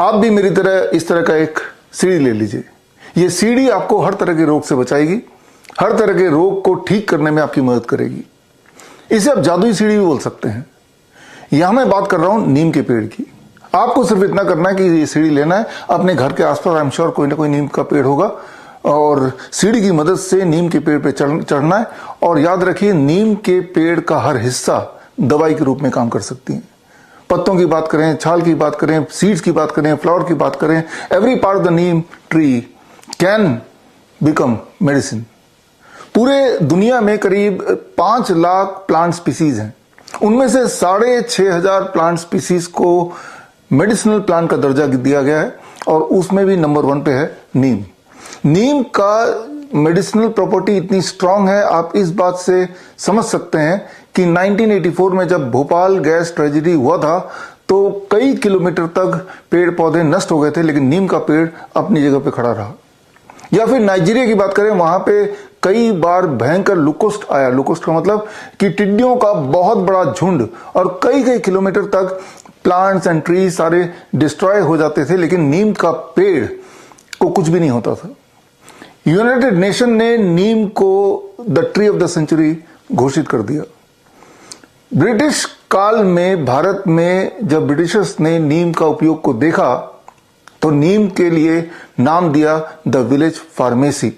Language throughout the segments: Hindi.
आप भी मेरी तरह इस तरह का एक सीढ़ी ले लीजिए। ये सीढ़ी आपको हर तरह के रोग से बचाएगी, हर तरह के रोग को ठीक करने में आपकी मदद करेगी। इसे आप जादुई सीढ़ी भी बोल सकते हैं। यहां मैं बात कर रहा हूं नीम के पेड़ की। आपको सिर्फ इतना करना है कि ये सीढ़ी लेना है, अपने घर के आसपास आई एम श्योर कोई ना कोई नीम का पेड़ होगा, और सीढ़ी की मदद से नीम के पेड़ पे चढ़ना है। और याद रखिए, नीम के पेड़ का हर हिस्सा दवाई के रूप में काम कर सकती है। पत्तों की बात करें, छाल की बात करें, सीड्स की बात करें, फ्लावर की बात करें, every part of the Neem tree can become medicine. पूरे दुनिया में करीब 5 लाख प्लांट स्पीसीज हैं। उनमें से 6,500 प्लांट स्पीसीज को मेडिसिनल प्लांट का दर्जा दिया गया है, और उसमें भी नंबर 1 पे है नीम। नीम का मेडिसिनल प्रॉपर्टी इतनी स्ट्रांग है, आप इस बात से समझ सकते हैं कि 1984 में जब भोपाल गैस ट्रेजेडी हुआ था तो कई किलोमीटर तक पेड़ पौधे नष्ट हो गए थे, लेकिन नीम का पेड़ अपनी जगह पे खड़ा रहा। या फिर नाइजीरिया की बात करें, वहां पे कई बार भयंकर लुकोस्ट आया। लुकोस्ट का मतलब कि टिड्डियों का बहुत बड़ा झुंड, और कई कई किलोमीटर तक प्लांट्स एंड ट्री सारे डिस्ट्रॉय हो जाते थे, लेकिन नीम का पेड़ को कुछ भी नहीं होता था। यूनाइटेड नेशन ने नीम को the tree of the century घोषित कर दिया। ब्रिटिश काल में भारत में जब ब्रिटिशर्स ने नीम का उपयोग को देखा तो नीम के लिए नाम दिया the village pharmacy.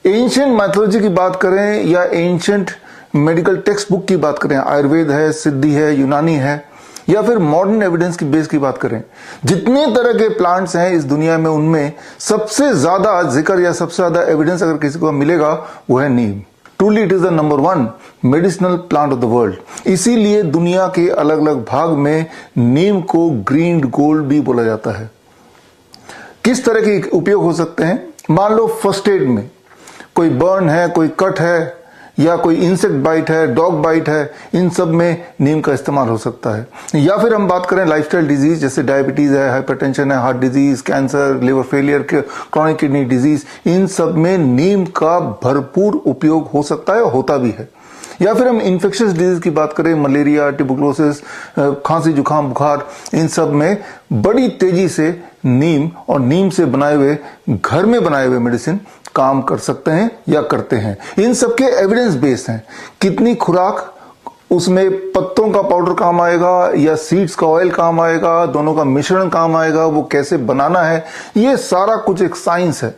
Ancient mythology की बात करें या एंशिएंट मेडिकल टेक्स्ट बुक की बात करें, आयुर्वेद है, सिद्धि है, यूनानी है, या फिर मॉडर्न एविडेंस की बेस की बात करें, जितने तरह के प्लांट्स हैं इस दुनिया में, उनमें सबसे ज्यादा जिक्र या सबसे ज्यादा एविडेंस अगर किसी को मिलेगा वो है नीम। Truly it is the number 1 medicinal plant of the world. इसीलिए दुनिया के अलग अलग भाग में नीम को ग्रीन गोल्ड भी बोला जाता है। किस तरह के उपयोग हो सकते हैं? मान लो फर्स्ट एड में कोई बर्न है, कोई कट है, या कोई इंसेक्ट बाइट है, डॉग बाइट है, इन सब में नीम का इस्तेमाल हो सकता है। या फिर हम बात करें लाइफस्टाइल डिजीज, जैसे डायबिटीज है, हाइपरटेंशन है, heart disease, cancer, liver failure, chronic kidney disease, इन सब में नीम का भरपूर उपयोग हो सकता है और होता भी है। या फिर हम इन्फेक्शियस डिजीज की बात करें, मलेरिया, ट्यूबरकुलोसिस, खांसी, जुकाम, बुखार, इन सब में बड़ी तेजी से नीम और नीम से बनाए हुए, घर में बनाए हुए मेडिसिन काम कर सकते हैं या करते हैं। इन सब के एविडेंस बेस्ड हैं। कितनी खुराक, उसमें पत्तों का पाउडर काम आएगा या सीड्स का ऑयल काम आएगा, दोनों का मिश्रण काम आएगा, वो कैसे बनाना है, ये सारा कुछ एक साइंस है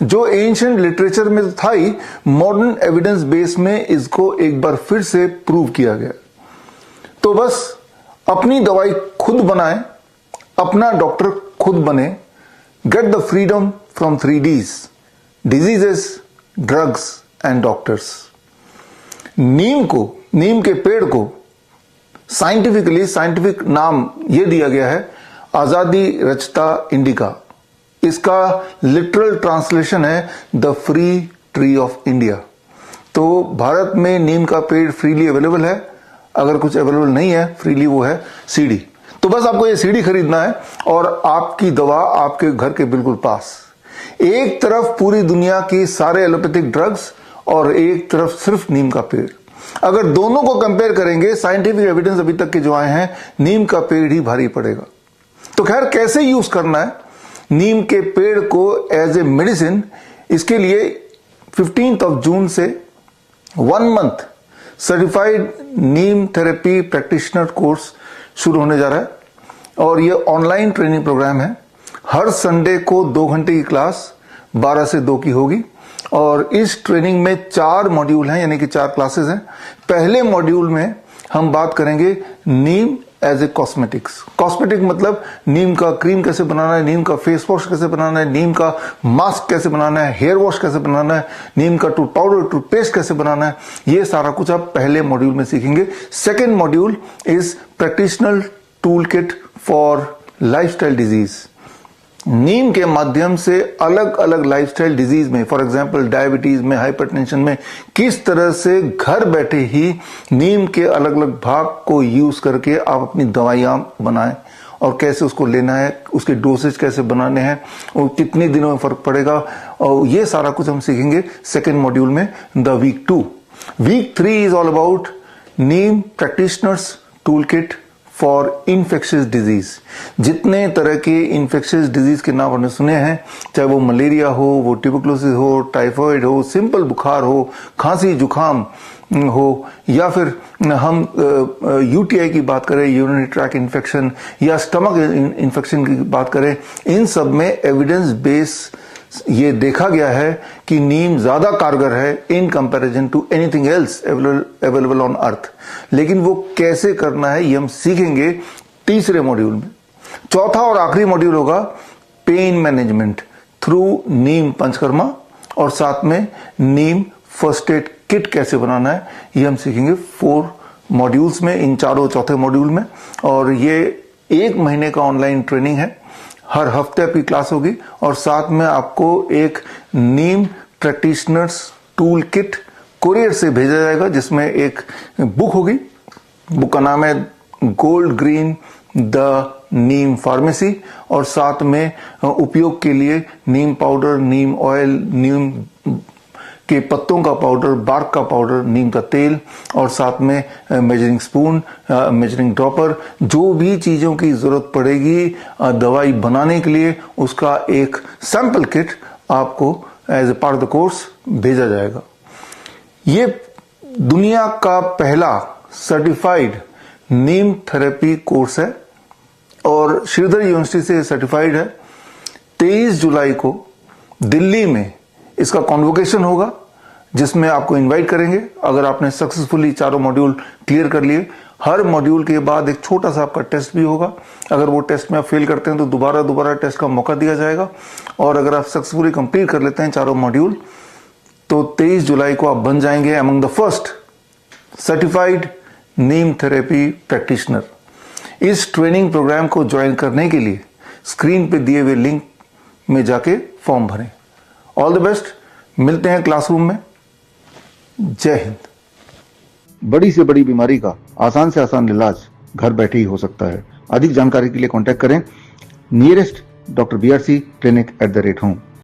जो एंशिएंट लिटरेचर में तो था ही, मॉडर्न एविडेंस बेस में इसको एक बार फिर से प्रूव किया गया। तो बस अपनी दवाई खुद बनाएं, अपना डॉक्टर खुद बने। Get the freedom from 3Ds, diseases, drugs and doctors. नीम के पेड़ को साइंटिफिक नाम यह दिया गया है आजादी रचता इंडिका। इसका लिटरल ट्रांसलेशन है the free tree of India. तो भारत में नीम का पेड़ फ्रीली अवेलेबल है। अगर कुछ अवेलेबल नहीं है फ्रीली, वो है सीडी। तो बस आपको ये सीडी खरीदना है और आपकी दवा आपके घर के बिल्कुल पास। एक तरफ पूरी दुनिया की सारे एलोपैथिक ड्रग्स और एक तरफ सिर्फ नीम का पेड़। अगर दोनों को कंपेयर करेंगे, साइंटिफिक एविडेंस अभी तक के जो आए हैं, नीम का पेड़ ही भारी पड़ेगा। तो खैर, कैसे यूज करना है नीम के पेड़ को एज ए मेडिसिन, इसके लिए 15 जून से 1 मंथ सर्टिफाइड नीम थेरेपी प्रैक्टिशनर कोर्स शुरू होने जा रहा है। और ये ऑनलाइन ट्रेनिंग प्रोग्राम है। हर संडे को 2 घंटे की क्लास 12 से 2 की होगी, और इस ट्रेनिंग में 4 मॉड्यूल हैं, यानी कि 4 क्लासेस हैं। पहले मॉड्यूल में हम बात करेंगे नीम एज ए कॉस्मेटिक्स। कॉस्मेटिक मतलब नीम का क्रीम कैसे बनाना है, नीम का फेस वॉश कैसे बनाना है, नीम का मास्क कैसे बनाना है, हेयर वॉश कैसे बनाना है, नीम का टूथ पाउडर, टूथपेस्ट कैसे बनाना है, ये सारा कुछ आप पहले मॉड्यूल में सीखेंगे। Second module is practical tool kit for lifestyle disease. नीम के माध्यम से अलग अलग लाइफस्टाइल डिजीज में, फॉर एग्जांपल डायबिटीज में, हाइपरटेंशन में, किस तरह से घर बैठे ही नीम के अलग अलग भाग को यूज करके आप अपनी दवाइयां बनाएं, और कैसे उसको लेना है, उसके डोसेज कैसे बनाने हैं, और कितने दिनों में फर्क पड़ेगा, और ये सारा कुछ हम सीखेंगे सेकेंड मॉड्यूल में, the week 2। Week 3 is all about neem practitioners tool kit for infectious disease. जितने तरह के इन्फेक्शियस डिजीज के नाम आपने सुने हैं, चाहे वो मलेरिया हो, वो ट्यूबरकुलोसिस हो, टाइफाइड हो, सिंपल बुखार हो, खांसी जुकाम हो, या फिर हम यूटीआई की बात करें, यूरिनरी ट्रैक्ट इन्फेक्शन, या स्टमक इन्फेक्शन की बात करें, इन सब में एविडेंस बेस ये देखा गया है कि नीम ज्यादा कारगर है in comparison to anything else available on earth. लेकिन वो कैसे करना है ये हम सीखेंगे तीसरे मॉड्यूल में। चौथा और आखिरी मॉड्यूल होगा पेन मैनेजमेंट थ्रू नीम पंचकर्मा, और साथ में नीम फर्स्ट एड किट कैसे बनाना है ये हम सीखेंगे 4 मॉड्यूल्स में, इन चारों चौथे मॉड्यूल में। और ये 1 महीने का ऑनलाइन ट्रेनिंग है, हर हफ्ते आपकी क्लास होगी, और साथ में आपको एक नीम प्रैक्टिशनर्स टूल किट कोरियर से भेजा जाएगा, जिसमें एक बुक होगी। बुक का नाम है gold green the Neem pharmacy, और साथ में उपयोग के लिए नीम पाउडर, नीम ऑयल, नीम के पत्तों का पाउडर, बार्क का पाउडर, नीम का तेल, और साथ में मेजरिंग स्पून, मेजरिंग ड्रॉपर, जो भी चीजों की जरूरत पड़ेगी दवाई बनाने के लिए, उसका एक सैंपल किट आपको as a part of the course भेजा जाएगा। ये दुनिया का पहला सर्टिफाइड नीम थेरेपी कोर्स है और श्रीधर यूनिवर्सिटी से सर्टिफाइड है। 23 जुलाई को दिल्ली में इसका कॉन्वोकेशन होगा, जिसमें आपको इनवाइट करेंगे। अगर आपने सक्सेसफुली चारों मॉड्यूल क्लियर कर लिए, हर मॉड्यूल के बाद एक छोटा सा आपका टेस्ट भी होगा। अगर वो टेस्ट में आप फेल करते हैं तो दोबारा टेस्ट का मौका दिया जाएगा, और अगर आप सक्सेसफुली कंप्लीट कर लेते हैं चारों मॉड्यूल तो 23 जुलाई को आप बन जाएंगे among the first certified Neem therapy practitioner. इस ट्रेनिंग प्रोग्राम को ज्वाइन करने के लिए स्क्रीन पे दिए हुए लिंक में जाके फॉर्म भरें। ऑल द बेस्ट, मिलते हैं क्लासरूम में। जय हिंद। बड़ी से बड़ी बीमारी का आसान से आसान इलाज घर बैठे ही हो सकता है। अधिक जानकारी के लिए कांटेक्ट करें nearest doctor BRC clinic @home।